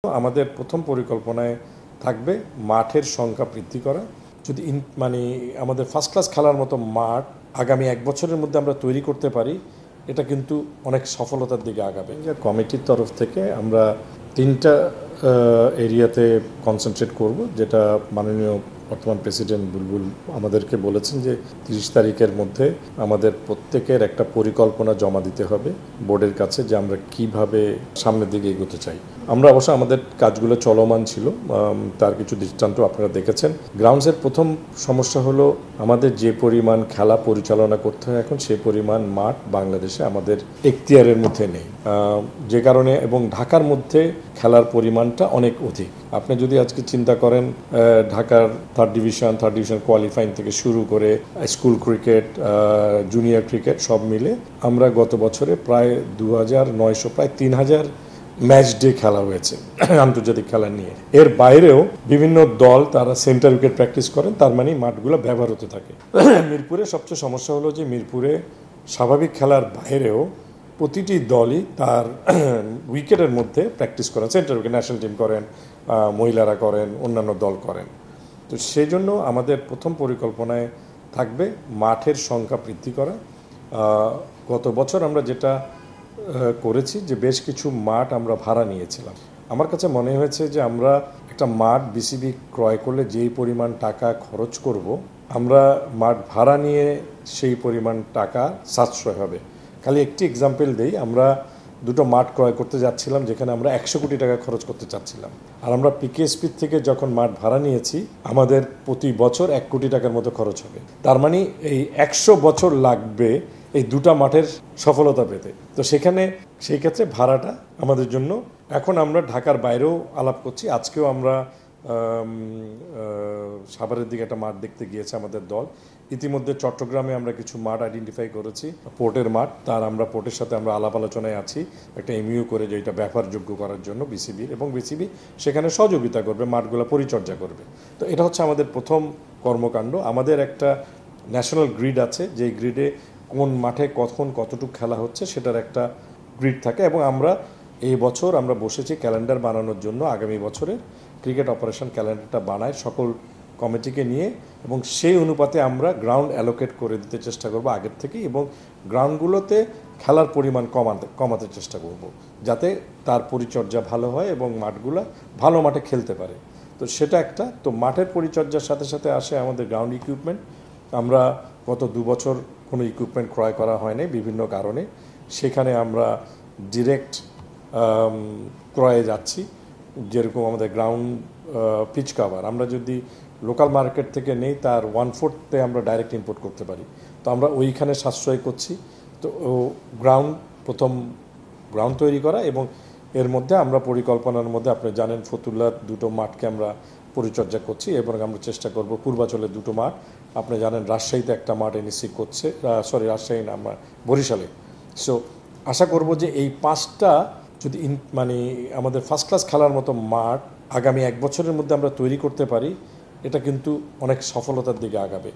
আমাদের প্রথম পরিকল্পনায় থাকবে মাঠের সংখ্যা বৃদ্ধি করা। যদি আমাদের ফার্স্ট ক্লাস খেলার মতো মাঠ আগামী 1 বছরের মধ্যে আমরা তৈরি করতে পারি, এটা কিন্তু অনেক সফলতার দিকে আগাবে। কমিটির তরফ থেকে আমরা 3টা এরিয়াতে কনসেন্ট্রেট করব, যেটা মাননীয় বর্তমান প্রেসিডেন্ট বুলবুল আমাদেরকে বলেছেন যে 30 তারিখের মধ্যে আমাদের প্রত্যেকের একটা পরিকল্পনা জমা দিতে হবে বোর্ডের কাছে, যে আমরা কিভাবে সামনের দিকে এগোতে চাই। আমরা অবশ্য আমাদের কাজগুলো চলমান ছিল, তার কিছু দৃষ্টান্ত আপনারা দেখেছেন। গ্রাউন্ডসের প্রথম সমস্যা হলো আমাদের যে পরিমাণ খেলা পরিচালনা করতে হয় এখন, সেই পরিমাণ মাঠ বাংলাদেশে আমাদের এখতিয়ারের মধ্যে নেই, যে কারণে এবং ঢাকার মধ্যে খেলার পরিমাণটা অনেক অধিক। আপনি যদি আজকে চিন্তা করেন, ঢাকার থার্ড ডিভিশন কোয়ালিফাইং থেকে শুরু করে স্কুল ক্রিকেট, জুনিয়র ক্রিকেট সব মিলে আমরা গত বছরে প্রায় 2900 প্রায় 3000 ম্যাচ ডে খেলা হয়েছে আন্তর্জাতিক খেলা নিয়ে। এর বাইরেও বিভিন্ন দল তারা সেন্টার উইকেট প্র্যাকটিস করেন, তার মানে মাঠগুলো ব্যবহার হতে থাকে। মিরপুরে সবচেয়ে সমস্যা হলো যে মিরপুরে স্বাভাবিক খেলার বাইরেও প্রতিটি দলই তার উইকেটের মধ্যে প্র্যাকটিস করেন, সেন্টার উইকেট ন্যাশনাল টিম করেন, মহিলারা করেন, অন্যান্য দল করেন। তো সেই জন্য আমাদের প্রথম পরিকল্পনায় থাকবে মাঠের সংখ্যা বৃদ্ধি করা। গত বছর আমরা যেটা করেছি যে বেশ কিছু মাঠ আমরা ভাড়া নিয়েছিলাম। আমার কাছে মনে হয়েছে যে আমরা একটা মাঠ বিসিবি ক্রয় করলে যেই পরিমাণ টাকা খরচ করব, আমরা মাঠ ভাড়া নিয়ে সেই পরিমাণ টাকা সাশ্রয় হবে। খালি একটি এক্সাম্পল দেই, আমরা দুটো মাঠ ক্রয় করতে যাচ্ছিলাম যেখানে আমরা 100 কোটি টাকা খরচ করতে চাচ্ছিলাম, আর আমরা পিকেএসপি থেকে যখন মাঠ ভাড়া নিয়েছি আমাদের প্রতি বছর 1 কোটি টাকার মতো খরচ হবে। তার মানে এই 100 বছর লাগবে এই দুটা মাঠের সফলতা পেতে। তো সেই ক্ষেত্রে ভাড়াটা আমাদের জন্য, এখন আমরা ঢাকার বাইরেও আলাপ করছি। আজকেও আমরা সাভারের দিকে একটা মাঠ দেখতে গিয়েছে আমাদের দল। ইতিমধ্যে চট্টগ্রামে আমরা কিছু মাঠ আইডেন্টিফাই করেছি, পোর্টের মাঠ। তার আমরা পোর্টের সাথে আমরা আলাপ আলোচনায় আছি একটা এমইউ করে, যে এটা ব্যবহারযোগ্য করার জন্য বিসিবির, এবং বিসিবি সেখানে সহযোগিতা করবে, মাঠগুলো পরিচর্যা করবে। তো এটা হচ্ছে আমাদের প্রথম কর্মকাণ্ড। আমাদের একটা ন্যাশনাল গ্রিড আছে, যেই গ্রিডে কোন মাঠে কখন কতটুকু খেলা হচ্ছে সেটার একটা গ্রিড থাকে, এবং আমরা এই বছর আমরা বসেছি ক্যালেন্ডার বানানোর জন্য। আগামী বছরের ক্রিকেট অপারেশন ক্যালেন্ডারটা বানায় সকল কমিটিকে নিয়ে, এবং সেই অনুপাতে আমরা গ্রাউন্ড অ্যালোকেট করে দিতে চেষ্টা করব আগের থেকেই, এবং গ্রাউন্ডগুলোতে খেলার পরিমাণ কমাতে চেষ্টা করব, যাতে তার পরিচর্যা ভালো হয় এবং মাঠগুলো ভালো মাঠে খেলতে পারে। তো সেটা একটা। তো মাঠের পরিচর্যার সাথে সাথে আসে আমাদের গ্রাউন্ড ইকুইপমেন্ট। আমরা গত 2 বছর কোনো ইকুইপমেন্ট ক্রয় করা হয়নি বিভিন্ন কারণে, সেখানে আমরা ডিরেক্ট ক্রয়ে যাচ্ছি। যেরকম আমাদের গ্রাউন্ড পিচ কাভার আমরা যদি লোকাল মার্কেট থেকে নেই, তার 1/4 আমরা ডাইরেক্ট ইম্পোর্ট করতে পারি। তো আমরা ওইখানে সাশ্রয় করছি। তো প্রথম গ্রাউন্ড তৈরি করা, এবং এর মধ্যে আমরা পরিকল্পনার মধ্যে আপনি জানেন ফতুল্লার 2টো মাঠকে আমরা পরিচর্যা করছি, এবং আমরা চেষ্টা করব পূর্বাচলের 2টো মাঠ। আপনি জানেন রাজশাহীতে একটা মাঠ এনএসসি করছে, রাজশাহী না, আমরা বরিশালে। সো আশা করব যে এই 5টা যদি আমাদের ফার্স্ট ক্লাস খেলার মতো মাঠ আগামী 1 বছরের মধ্যে আমরা তৈরি করতে পারি, এটা কিন্তু অনেক সফলতার দিকে আগাবে।